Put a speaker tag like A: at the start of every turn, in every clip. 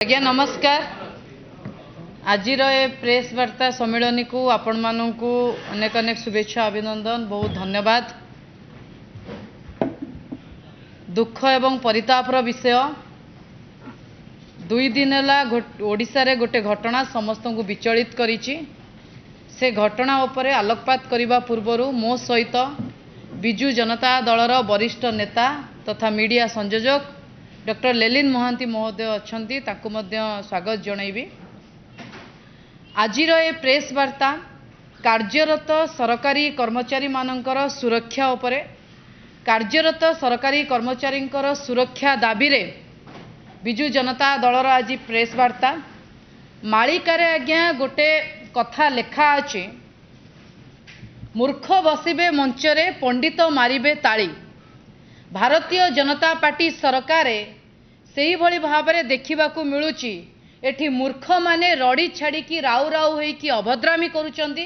A: आज्ञा नमस्कार। आज प्रेस वार्ता सम्मेलन को आपण मानू अनेक अनेक शुभेच्छा अभिनंदन बहुत धन्यवाद। दुख एवं परितापर विषय दुई दिन है ओडिशा रे गोटे घटना समस्त को विचलित करिछि। से घटना उपरे आलोकपात करने पूर्व मो सहित विजु जनता दलर वरिष्ठ नेता तथा मीडिया संयोजक डॉक्टर लेलिन महांती महोदय अच्छी स्वागत जनइबी। आज प्रेस वार्ता कार्यरत सरकारी कर्मचारी मानकर सुरक्षा उपरे कार्यरत सरकारी कर्मचारी सुरक्षा दाबी रे विजु जनता दलर आज प्रेस वार्ता मालिकार आज्ञा गोटे कथा लेखा अच्छी, मूर्ख बसिबे मंचरे पंडित मारिबे ताली। भारतीय जनता पार्टी सरकार से भली भाव में देखा मिलूची एठी मूर्ख माने रड़ी छाड़ी की राउ राउ होइकी अभद्रामी करुचंती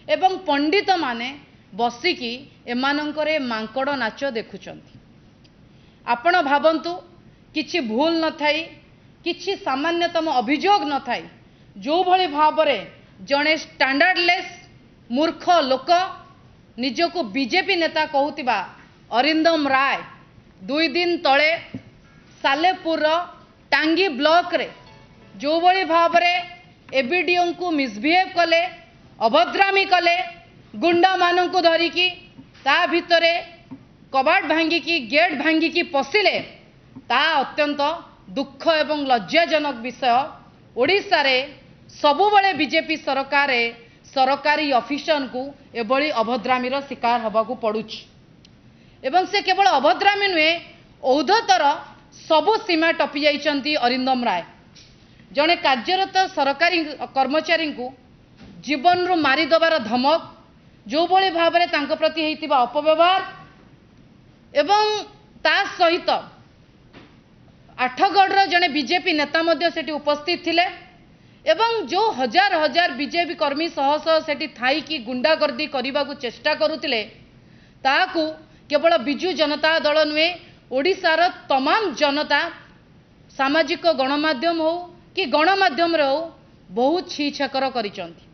A: एवं पंडित माने बसिकी एमानंकरे मांकड़ नाच देखुचंती। आपण भावंतु किछि भूल न थाई किछि सामान्यतम अभियोग न थाई जो भली भाव में जड़े स्टैंडर्डलेस मूर्ख लोक निजको बीजेपी नेता कहूतिबा अरिंदम राय दुई दिन तले सालेपुर टांगी ब्लॉक रे जो भली भाव में एबीडीओ को मिसबिहेव कले अभद्रामी कले गुंडा मानू धरिकी ता भितरे कबाट भांगिकी गेट भांगिकी पशिले ता अत्यंत दुख एवं लज्जाजनक विषय। ओडिशा रे सबुबले बीजेपी सरकार सरकारी ऑफिसर को एभली अभद्रामीर शिकार हबाकू पड़ुछि एवं से केवल अभद्रामी नुहे औद्धतर सबु सीमा टपी जाइछंती। अरिंदम राय जड़े कार्यरत सरकारी कर्मचारी को जीवन रु मारिदेवार धमक जो भली भाव में तांको प्रति हेइतिबा अपव्यवहार एवं ता सहित आठगढ़ जड़े बीजेपी नेता मध्य सेठी उपस्थित थिले एवं जो हजार हजार बीजेपी कर्मी शह शह सेठी थाई की गुंडागर्दी करने को चेष्टा करुतिले ताकू केवल विजु जनता दल नुहे ओडिशार तमाम जनता सामाजिक गणमाध्यम हो कि गणमाध्यम रे हो बहुत छी छेकर करिसंती।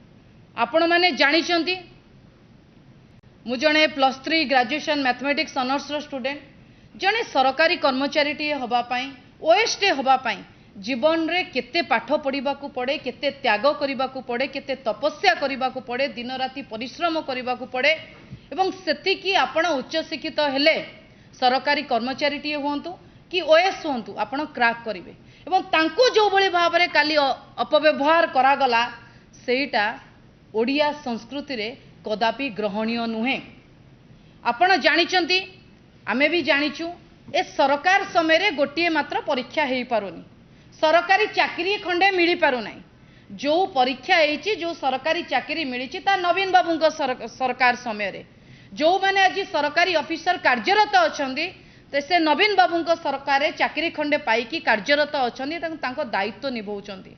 A: आपण माने जानिसंती मु जणे +3 ग्रेजुएशन मैथमेटिक्स ऑनर्स रो स्टूडेंट जणे सरकारी कर्मचारी टी हबा पई ओएसटी हबा पई जीवन रे केते पाठ पढ़ा पड़े केते त्याग करने को पड़े केते तपस्या करने को पड़े दिन राति परिश्रम करने को पड़े एवं सेतिकी आपण उच्च शिक्षित हेले सरकारी कर्मचारी टी हुंतु कि ओएस हुंतु आपण क्रैक करेंगे एवं तांको जो भली भाव में काली अपव्यवहार करागला सेटा ओडिया संस्कृति रे कदापि ग्रहणीय नुहे। आपण जानिचंती आमे भी जानिचु ए सरकार समय रे गोटिए मात्र परीक्षा हेई पारुनी सरकारी चाकरी खंडे मिली पारु नाही। जो परीक्षा हेइची जो सरकारी चाकरी मिली ता नवीन बाबू सरकार समय रे जो माने आज सरकारी ऑफिसर कार्यरत अछंदी से नवीन बाबू सरकार चाकरी खंडे पाईकी कार्यरत अछंदी तांको दायित्व निभाउचंदी।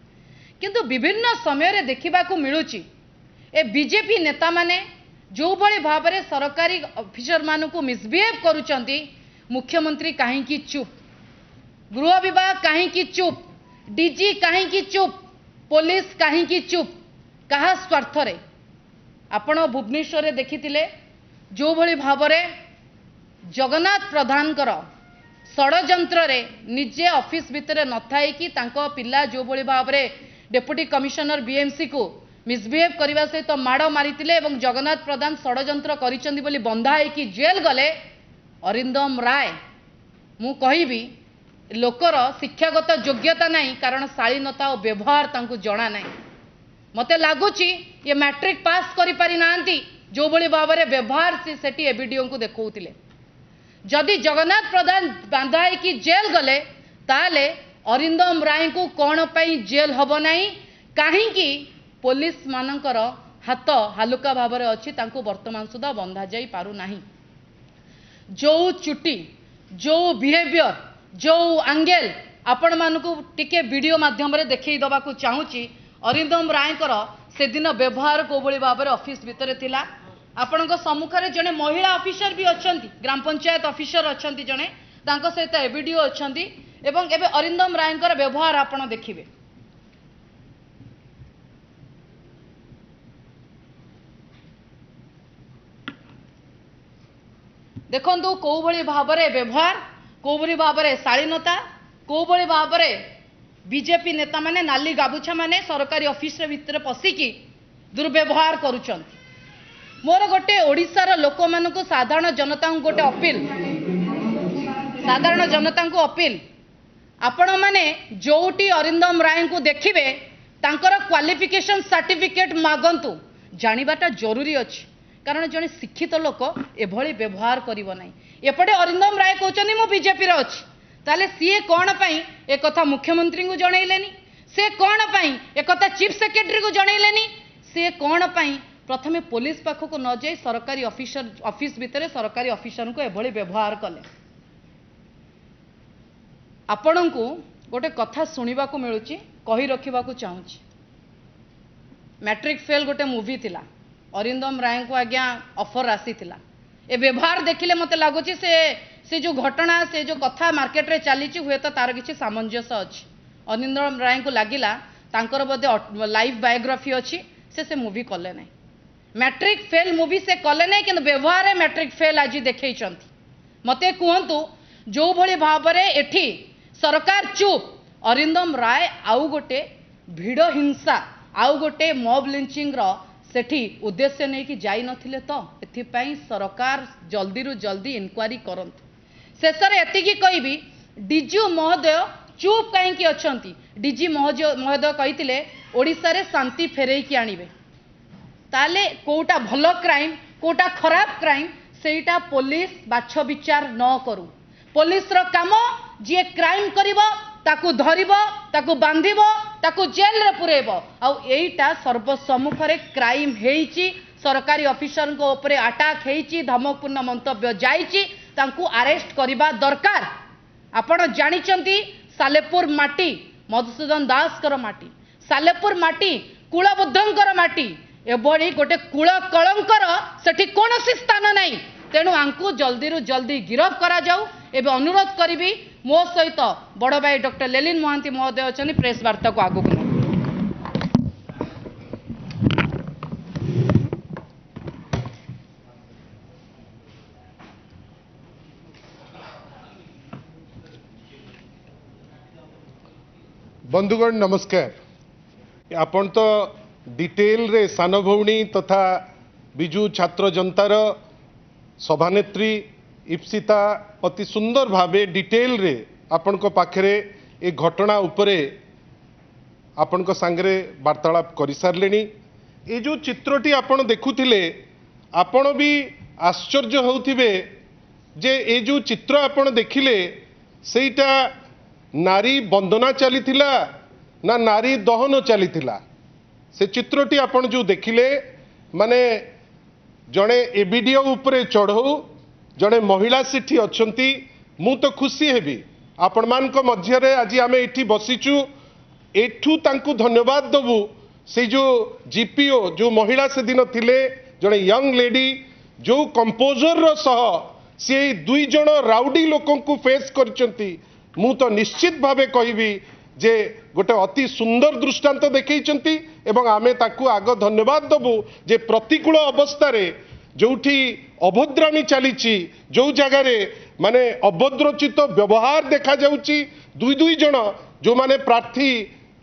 A: किंतु विभिन्न समय रे देखिबाकू मिलुची ए बीजेपी नेता माने जो भली भाव में सरकारी ऑफिसर मानू मिसबिहेव करुचंती मुख्यमंत्री कहीं चुप, गृह विभाग कहीं चुप, डीजी कहीं चुप, पुलिस कहीं चुप, कहा स्वार्थ रे। आपण भुवनेश्वर देखिथिले जो भली भाव में जगन्नाथ प्रधान षड्यंत्र रे निजे ऑफिस भितर न थाई कि तांको पिला जो भली भाव में डेप्यूटी कमिशनर बीएमसी को मिसबिहेव करने सहित माड़ मारितिले एवं जगन्नाथ प्रधान षड्यंत्र करिसंदी बोली बंधा होइकी जेल गले अरिंदम राय मु कहिबी लोकर शिक्षागत योग्यता नहीं कारण शालीनता और व्यवहार तांको जणा नहीं। मते लागुची ये मैट्रिक पास करि पारि नांती जो भली भाव में व्यवहार से सेठी एबीडीओ को देखौतिले। जदि जगन्नाथ प्रधान बांधाई की जेल गले ताले अरिंदम राय को कौन पाई जेल हब नहीं कहीं पुलिस मानकर हाथ हालुका भाव में अच्छी तांको वर्तमान सुधा बंधा जाई पारु नहीं। जो चुटी जो बिहेवियर जो एंगल आपण मानकू टिके वीडियो माध्यम रे देखई दबा को चाहूची अरिंदम रायकर से दिन व्यवहार को भली भाव में ऑफिस भितर थिला। आपण सम्मुखें जड़े महिला ऑफिसर भी अच्छा ग्राम पंचायत ऑफिसर अच्छा जड़े सहित एबीडीओ अच्छा एवं एबे अरिंदम रायंकर व्यवहार आपण देखिबे। देखंतु को भली भाबरे व्यवहार, को भली भाबरे शालीनता, को भली भाबरे बीजेपी नेता माने नाली गाबुछा माने सरकारी ऑफिस रे भीतर पसिकी दुर्व्यवहार करूछंती। मोर गोटे ओडिशार लोक मानकु साधारण जनता को गोटे अपील, साधारण जनता को अपील, आपण माने जोटी अरिंदम राय को देखिबे तांकर क्वालिफिकेशन सर्टिफिकेट मागंतु, जानिबाटा जरूरी अछि, कारण जने शिक्षित लोक एभली व्यवहार करिवो नै। एपटे अरिंदम राय कहउछनी मु बीजेपी रे अछि, ताले सीए कोन पई ए कथा मुख्यमंत्री को जणैलेनी, से कोन पई ए कथा चीफ सेक्रेटरी को जणैलेनी, से कोन पई प्रथमे पुलिस पाखक न जाई सरकारी ऑफिस भितर सरकारी ऑफिसर को एभली व्यवहार कले। आपण को गोटे कथा सुनिबा को मिलुची, कही रखिबा को चाहूची। मैट्रिक फेल गोटे मूवी थिला, अरिंदम राय को आज्ञा ऑफर आसी थिला। ए व्यवहार देखिले मते लागुची से जो घटना से जो कथा मार्केट रे चली हुए तो तार किसी सामंजस्य अच्छी। अरिंदम राय को लगिला तांकर बोधे लाइफ बायोग्राफी अच्छी, से मूवी कले नहीं। मैट्रिक फेल मूवी से कले नहीं, किंतु व्यवहार मैट्रिक फेल आज देखई मते कहतु जो भली भाव में एठी सरकार चुप, अरिंदम राय आउ गोटे भिड़ हिंसा आउ गोटे मॉब लिंचिंग सेठी उद्देश्य नहीं कि जाई नथिले तो एथिपाई सरकार जल्दी रु जल्दी इनक्वारी करंतु। शेष में एतिकी कहबी, डीजी महोदय चुप कहीं अच्छी। डीजी महोदय कही ओडिशा रे शांति फेरई की आनिबे, ताले कोटा भल क्राइम कोटा खराब क्राइम सेटा पुलिस बाछ विचार न करू। पुलिस रो काम जे क्राइम करिवो ताकू धरिबो, ताकू बांधिबो, ताकू जेल रे पुरेबो। आउ एटा सर्वसम्मुख रे क्राइम हेइची, सरकारी ऑफिसर को ऊपर अटैक हेइची, धमकपूर्ण मंतव्य जाइची, तांकू अरेस्ट करिबा दरकार। आपण जानिचंती सालेपुर माटी मधुसूदन दास कर माटी, सालेपुर माटी कुलबुद्धंकर माटी, एभली गोटे कुल कलंकर सेठी कोनोसी स्थान नहीं। तेणु आंकु जल्दी रु जल्दी गिरफ करा जाऊ। एबे अनुरोध करी मो सहित बड़ भाई डॉक्टर लेलिन महांती महोदय अच्छा प्रेस वार्ता को आगू।
B: बंधुगण नमस्कार। आपण तो डिटेल रे सान भौणी तथा बिजु छात्र जनतार सभानेत्री इप्सिता अति सुंदर भावे डिटेल रे आपण को पाखरे ए घटना उपरे आपण को सांगरे वार्तालाप कर सारे। ये जो चित्रटी आपण देखुथिले आपण भी आश्चर्य होउथिबे जे ए जो चित्र आपण देखिले सेटा नारी वंदना चलीथिला ना नारी दहन चलीथिला। से चित्रटी आपण जो देखिले माने जड़े एबीडीओ उपरे चढ़ऊ जड़े महिला सेठी अच्छंती। मु तो खुशी हेबी आपण मान को मध्य रे आज आमे एठी बसिचु, एठू तांकु धन्यवाद दबु। से जो जीपीओ जो महिला से दिन थिले जड़े यंग लेडी जो कंपोजर रो सह से दुई जण राउडी लोकन को फेस करचंती। मु तो निश्चित भावे कहबी जे गोटे अति सुंदर दृष्टांत देखैचंती एवं आमे ताकू आग धन्यवाद दबु जे प्रतिकूल अवस्था रे जोठी अभद्रामी चलीची, जो जगह रे माने अभद्रचित व्यवहार देखा जाउची। दुई दुई जण जो माने प्रार्थी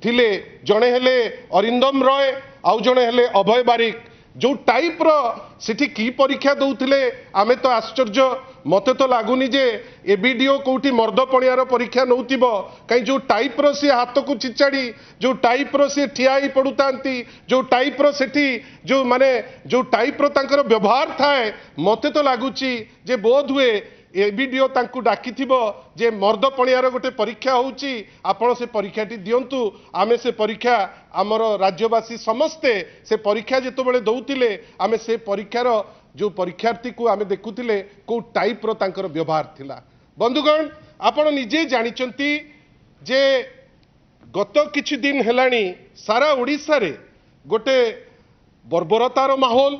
B: थिले, जणे हेले अरिंदम रॉय आउ जणे हेले अभय बारिक, जो टाइप रो सिठी की परीक्षा दउथिले आमे तो आश्चर्य। मते तो लागुनी जे एबीडीओ कोठी मर्दपणियार परीक्षा नउतिबो, कहीं जो टाइप रो से हाथ को चिचाड़ी, जो टाइप रो से ठियाई पड़ुतांती, जो टाइप रो सेठी जो माने जो टाइप रो तांकर व्यवहार थाए, मते तो लागुची जे बोध हुए एबीडीओ तांकु डाकिथिबो जे मर्दपणियार गोटे परीक्षा होउची, आपण से परीक्षाटी दियंतु। आमे से परीक्षा आमर राज्यवासी समस्ते से परीक्षा जेतो बेले दउतिले आमे से परीक्षार जो परीक्षार्थी को आमे देखुतिले को टाइप रो तांकर व्यवहार थिला। बंधुगण आपण निजे जानिचंती जे गत किछि दिन हेलानी सारा ओडिसा रे गोटे बर्बरतार माहौल,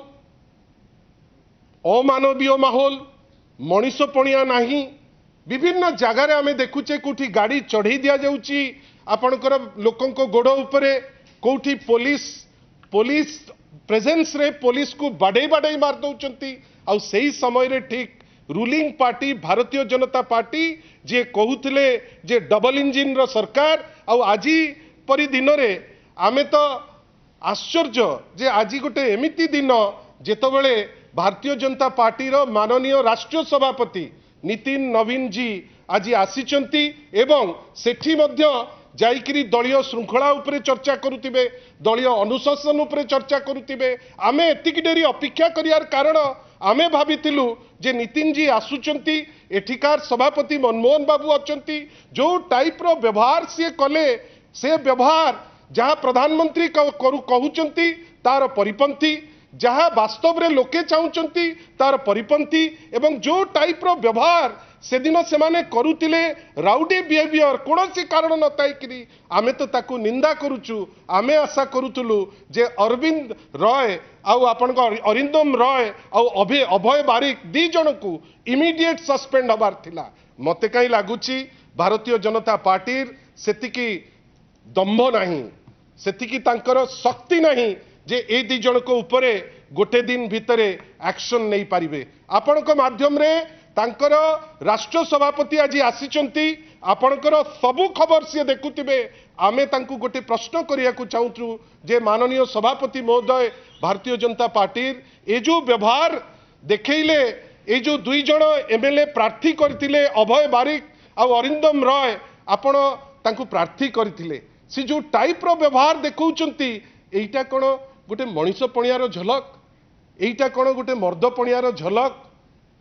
B: अमानवीय माहौल, मनीषपणिया नहीं, विभिन्न जगार आम देखुचे कौटी गाड़ी चढ़ई दि जाऊँगी आपणकर लोकों गोड़ उपरे कौटी पुलिस पुलिस प्रेजेंस रे पुलिस को बाड़े बाड़े मार दौरान आउ सही समय रे ठीक ruling party Bharatiya Janata party जे कहूले जे डबल इंजिन रो सरकार आउ आज परी दिन रे आमे तो आश्चर्य जे आज गोटे एमिति दिन जेतबेले भारतीय जनता पार्टी रो माननीय राष्ट्रीय सभापति नितिन नवीन जी आज आसीचंती एवं सेठी मध्य जाइकरी दलीय श्रृंखला उपरे चर्चा करुतिबे दलीय अनुशासन उपरे चर्चा करुतिबे आमे एतिक डेरी अपेक्षा करियार कारण आमे भाबितिलु जे नितिन जी आसुचंती एठिकार सभापति मनमोहन बाबू अचंती जो टाइप रो व्यवहार से कले से व्यवहार जहाँ प्रधानमंत्री कहउचंती तार परिपंथी जहाँ वास्तव रे लोके चाहूचंती तार परिपंथी एवं जो टाइप रो व्यवहार से दिन से माने करुतिले राउडी बिहेवियर कोनोसी कारण न ताइकरी आमे तो ताकू निंदा करूचु आमे आशा करूतलु जे अरविंद रॉय आउ आपन अरिंदम रॉय आउ अभय बारिक दी जन को इमीडिएट सस्पेंड हबार थिला मते कहीं लागुची भारतीय जनता पार्टी सेतिकी दंभ नहीं सेतिकी तांकर शक्ति नहीं जे ए दी जन को उपरे गोटे दिन भितरे एक्शन नहीं पारिबे आपनक माध्यम रे तांकर राष्ट्र सभापति आज आसीचंती आपनकर सबु खबर सी देखुतिबे आमे तांकु गोटे प्रश्न करिया को चाहूचु जे माननीय सभापति महोदय भारतीय जनता पार्टी ए जो व्यवहार देखैले ए जो दुई जन एमएलए प्रार्थी करथिले अभय बारिक आ अरिंदम रॉय आपण तांकु प्रार्थी करथिले सी जो टाइप रो व्यवहार देखौचंती एइटा कोन गोटे मनीष पणियार झलक एइटा कोन गोटे मर्द पणियार झलक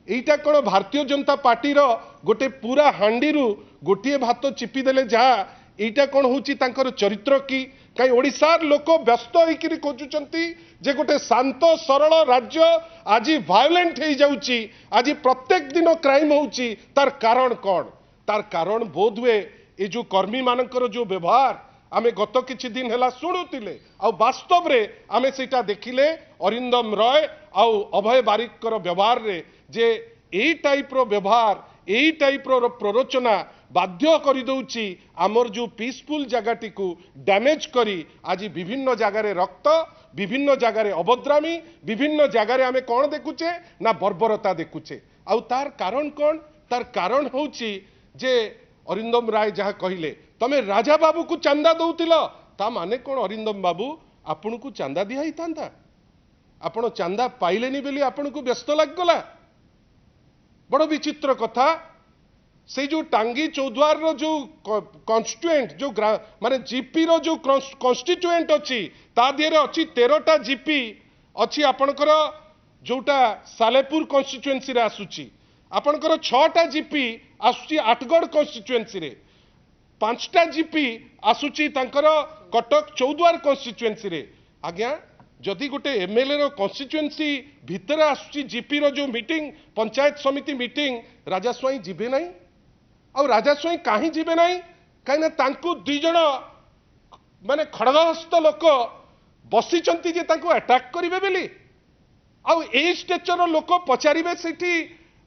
B: एइटा कोन भारतीय जनता पार्टी रो गोटे पूरा हांडीरू गोटे भात चिपी देले जहा एइटा कोन होची तांकर चरित्र की कई ओडिसार लोक व्यस्त होइकिरी खोजुचंती जे गोटे शांत सरल राज्य आज वायलेंट हो जाउची आज प्रत्येक दिन क्राइम होउची तार कारण कोन तार कारण बोध हुए ए जो कर्मी मानकर जो व्यवहार आमे गत किछि दिन हेला शुणुतिले आ वास्तव रे आमे सेटा देखिले अरिंदम रॉय आ अभय बारिक व्यवहार रे जे ए टाइप रो व्यवहार ए टाइप रो प्ररोचना बाध्य करि दउची आमर जो पीसफुल जगह को डैमेज करी आज विभिन्न जगार रक्त विभिन्न जगार अभद्रामी विभिन्न जगार आमे कौन देखुचे ना बर्बरता देखुचे आ तार कारण कौन तार कारण होची जे अरिंदम राय जहाँ कहले तमे राजा बाबू को चांदा दउतिल ता माने कौन अरिंदम बाबू आपन को चांदा दिया ही था आपण चांदा पाइलेनी बेली आपन को व्यस्त लागगला बड़ विचित्र कथा से जो टांगी चौद्वार रो जो कॉन्स्टिट्यूएंट जो माने जीपी रो जो कॉन्स्टिट्यूएंट अच्छी ता दिहरे अच्छी 13टा जीपी अच्छी आपणकर जोटा सालेपुर कॉन्स्टिट्यूएंसी रे आसुची आपणकर 6टा जीपी आसुची आठगढ़ कॉन्स्टिट्यूएंसी रे 5टा जीपी आसुची तांकर कटक चौद्वार कॉन्स्टिट्यूएंसी रे आज्ञा जदि गोटे एमएलए रो कॉन्स्टिट्यूएंसी भितर आसुची जीपी रो जो मीटिंग पंचायत समिति मीटिंग राजा स्वाई जिबे नहीं आ राजा स्वाई कहीं जीवे ना कहीं तांकु दुई जन माने खड़गहस्त लोक बसीचंती जे तांकु अटैक करिवे बेली आ ए स्टेचर लोक पचारिबे सेठी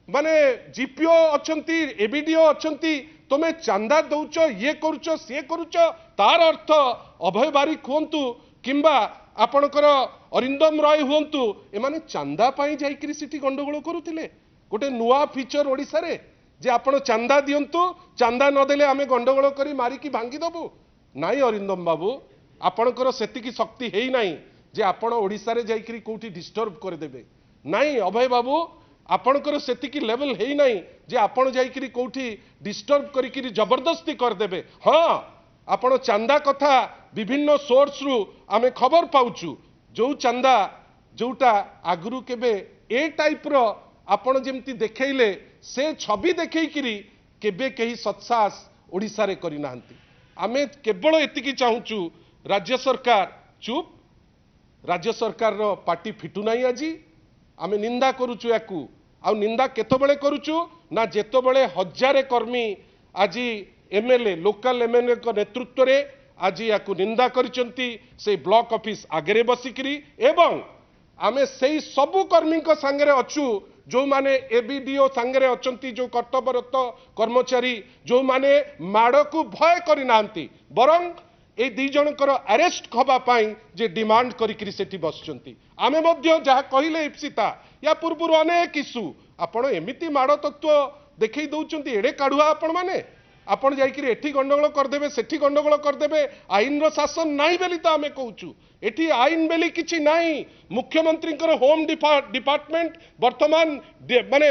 B: माने जीपीओ अछंती एबीडीओ अछंती तुमे चांदा दउच ये करूच से करूच तार अर्थ अभय बारिक हुंतु किंबा आपणकर अरिंदम रॉय हुंतु एमाने चांदा पाई जाइकरी सिटी गंडगोल करूथिले गोटे नुआ फीचर ओडिसा रे जे आपण चांदा दियंतु चांदा न देले आमे गंडगोल करी मारिकी भांगी दबु नाई अरिंदम बाबू आपणकर सेतिकी शक्ति हेई नाही जे आपण ओडिसा रे जाइकरी कोठी डिस्टर्ब कर देबे नाई अभय बाबू आपणकर सेतिकी लेवल हेई नाही जे आपण जाइकरी कोठी डिस्टर्ब करिकरी जबरदस्ती कर देबे हां आपण चांदा कथा विभिन्न सोर्स रु आमे खबर पाउचु जो चांदा जोटा आगुरु केबे ए टाइप रो आपण जेमती देखैले से छवि देखैकरी केबे कहीं सत्सास ओडिसा रे करि नाहंती आमे केवल एतिकी चाहूचु राज्य सरकार चुप राज्य सरकार रो पार्टी फिटू नाही आजी आमे निंदा करूचु याकू आ निंदा केतबेले करूचु ना जेतबेले हजारे कर्मी आज एमएलए लोकल एमएलए को नेतृत्व रे आज याकू निंदा करिसंती से ब्लॉक ऑफिस आगरे बसिकरी एवं आमे सेही सबु कर्मी को संगे अछु जो माने एबीडीओ सांगरे अचंती जो कर्तव्यरत कर्मचारी जो माने माड़ को भय करना बरं ए दी जनकर अरेस्ट हवा जे डिमांड करी सेठी बसचंती आमे मध्य जहा कहिले इप्सिता या पूर्व अनेक इश्यू आपण एमिति माड़ तत्व देखई दउचंती एडे काढुआ आपण माने आपण जाइकिरी एठी गंडगोल करदेबे सेठी गंडगोल करदेबे आईन रो शासन नाही बेली तो आमे कहूचु एठी आईन बेली किछि नाही मुख्यमंत्री होम डिपार्टमेंट वर्तमान माने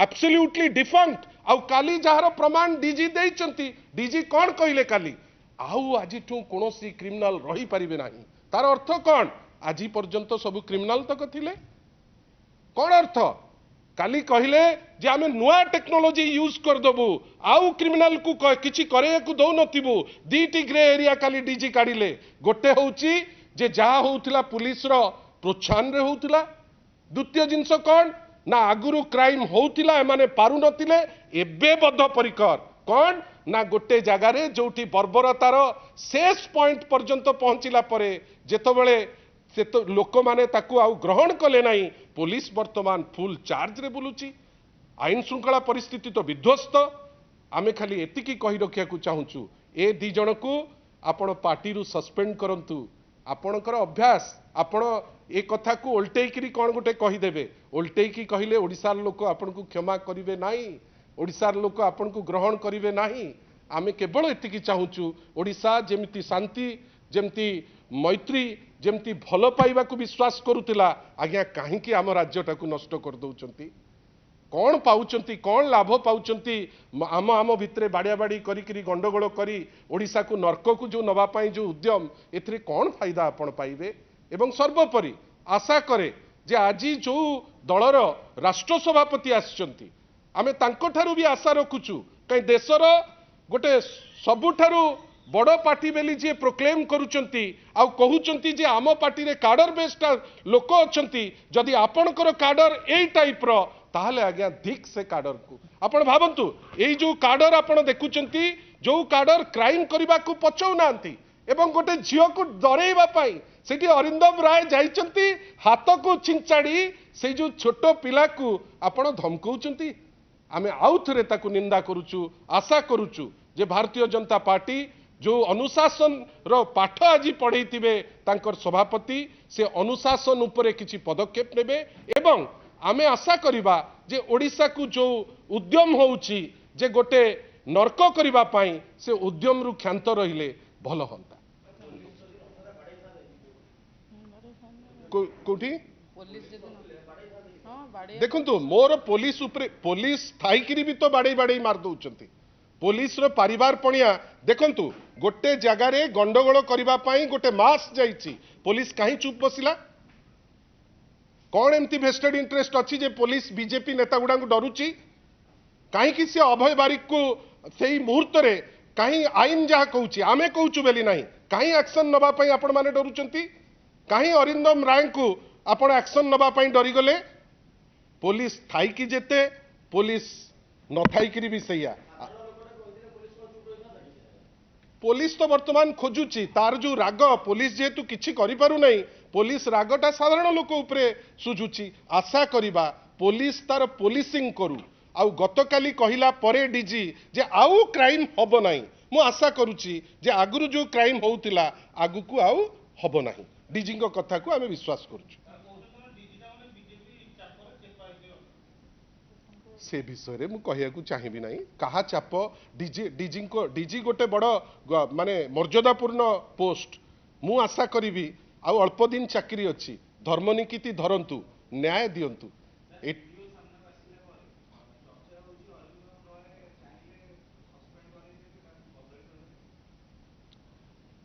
B: एब्सोल्युटली डिफंक्ट आउ काली जहार प्रमाण डीजी देइचंती डीजी कोन कहिले काली आउ आज कौनसी क्रिमिनाल रही पारिबे नाही तार अर्थ कौन आज पर्यंत सब क्रिमिनाल तक थिले कौन अर्थ काली कहले जे आमे नुआ टेक्नोलॉजी यूज कर दबु आउ क्रिमिनाल को किछि करे को दौ नथिबु दीटी ग्रे एरिया काली डीजी काढिले गोटे होउची जे जा होउतिला पुलिस रो प्रोत्साहन रे होउतिला द्वितीय जिंस कौन ना आगुरु क्राइम होउतिला माने पारु नथिले एबे बद्ध परिकर कौन ना गोटे जगार जोटी बर्बरतार शेष पॉइंट पर्यंत पहुंचला परे जेतबेले से तो लोक माने ताकू आउ ग्रहण कले नाही पुलिस वर्तमान फुल चार्ज रे बुलुची आईन श्रृंखला परिस्थिति तो विध्वस्त आमे खाली एतिकी कहि रखिया को चाहूचु ए दी जन को आपण पार्टी रु सस्पेंड करंतु आपणकर अभ्यास आपण ए कथा को उल्टेइकरी कोन गोटे कहि देबे उल्टेइकी कहिले ओडिसा लोक आपण को क्षमा करिवे नाही ओडिसार लोक आपण को ग्रहण करिवे नाही आमे केवल एतिकी चाहूचु ओडिसा जेमिति शांति जेमिति मैत्री जेमिति भल पाइबा को विश्वास करुतिला आज्ञा काहेकि आम राज्यटा को नष्ट कर दउचंती कौन पाउचंती कौन लाभ पाउचंती आम आम भितरे बाड़िया बाड़ी करी गंडगोल करी ओडिसा को नर्क को जो नवा पाई जो उद्यम एथिरे कौन फायदा आपण पाइबे एवं सर्वोपरि आशा करे जे आज जो दलर राष्ट्र सभापति आछंती आमे तांको ठारू भी आशा रखुचु कहीं देशर गोटे सबुठारू बड़ पार्टी बेली जी प्रोक्लेम करुचंती आउ कहउचंती जे आम पार्टी रे कार्डर बेस्ड लोक अछंती जदि आपणकर कार्डर एई टाइप रो ताहले आज्ञा धिक से कार्डर को आपण भाबंतु एई जो कार्डर आपण देखुचंती जो कार्डर क्राइम करबा को पचौ नांती एवं गोटे झियो को डरेइबा पाई सेठी अरिंदम राय जाइचंती हाथ को छिंचाड़ी से जो छोटो पिला को आपण धमकउचंती आमे आउ थरे ताकू निंदा करुचु आशा करुचु जे भारतीय जनता पार्टी जो अनुशासन रो पाठ आज पढ़े तांकर सभापति से अनुशासन उपरे किछि पदक्षेप नेबे एवं आमे आशा करिबा जे ओडिसा को जो उद्यम होउची जे गोटे नर्क करिबा पाई से उद्यम रु क्षांत रहिले भल होंता कोठी देखंतु मोर पुलिस उपरे पुलिस थाइकिरी भी तो बाड़े बाड़े मार दउचंती पुलिस रो परिवार पणिया देखंतु गोटे जगार गंडगोल करबा पाई गोटे मास जाइची पुलिस काहे चुप बसिला कौन एमती वेस्टेड इंटरेस्ट अच्छी जे पुलिस बीजेपी नेता गुडा डरुची कहीं से अभय बारिक को सही मुहूर्त रे कहीं आईन जहाँ कहूँ आमे कहूँ बेली नहीं कहीं एक्शन नबा पई आपण माने डरुचंती कहीं अरिंदम राय को आपण एक्शन नबा पई डरीगले पुलिस थाई कि जेते पुलिस न थाई भी सैया पुलिस तो वर्तमान खोजुची तार जो राग पुलिस जेहेतु किछि करि पारु नहीं पुलिस रागटा साधारण लोक उपरे सुझुची आशा करिबा पुलिस तार पुलिसिंग करू आउ गतकाली कहिला परे डीजी जे आउ क्राइम हबो नहीं मु आशा करूची जे आगुरु जो क्राइम होउतिला आगु को आउ हबो नहीं डीजी को कथा को आमे विश्वास करूछु से विषय में कहया को चाहिए नहीं कहा चाप डीजी गोटे बड़ माने मर्यादापूर्ण पोस्ट मु आशा करी आउ अल्प दिन चाकरी अच्छी धर्मनीति धरंतु न्याय दियंतु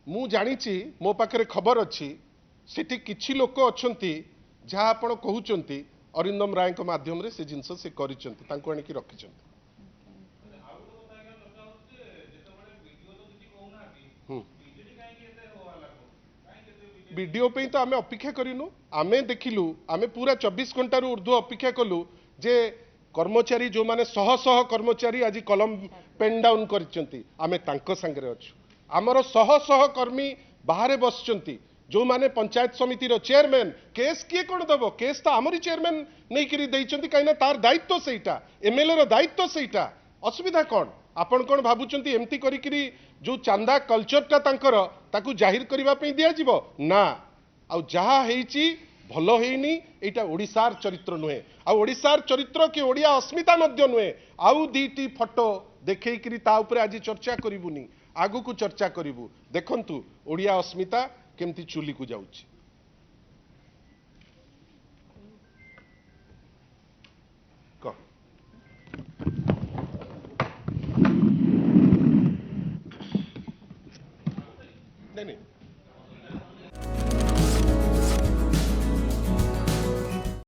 B: मु जानी मो पाखे खबर अच्छी सेठी किछि लोक अच्छंती जहाँ आपण कहउचंती अरिंदम राय माध्यम रे से जिनस से करिसंती तांको आनी की रखिसंती वीडियो पे तो आमे अपेक्षा करिनु आमे देखिलु आमे पूरा 24 घंटा रु ऊर्ध्व अपेक्षा कलु जे कर्मचारी जो माने शह शह कर्मचारी आज कलम पेन डाउन करिसंती आमे तांको संगे अछु आमर शह शह कर्मी बाहर बसचंती जो माने पंचायत समिति रो चेयरमैन केस किए कौन दब केस तो आमरी चेयरमैन नहीं करी देइचंती कहीं तार दायित्व सेटा एमएलए रो दायित्व सेटा असुविधा कौन आपण कौन भाबुचंती एमती करी जो चांदा कल्चरटा तांकर ताकू जाहिर करबा पई दिया जिवो ना आ जहा हेची भलो हेनी एटा ओडिसार चरित्र नुहे आ ओडिसार चरित्र कि ओडिया अस्मिता मध्य नुहे आउ दीटी फोटो देखैकरी ता ऊपर आज चर्चा करिवुनी आगु को चर्चा करिवु देखंतु ओडिया अस्मिता केमती चुली को जाउची।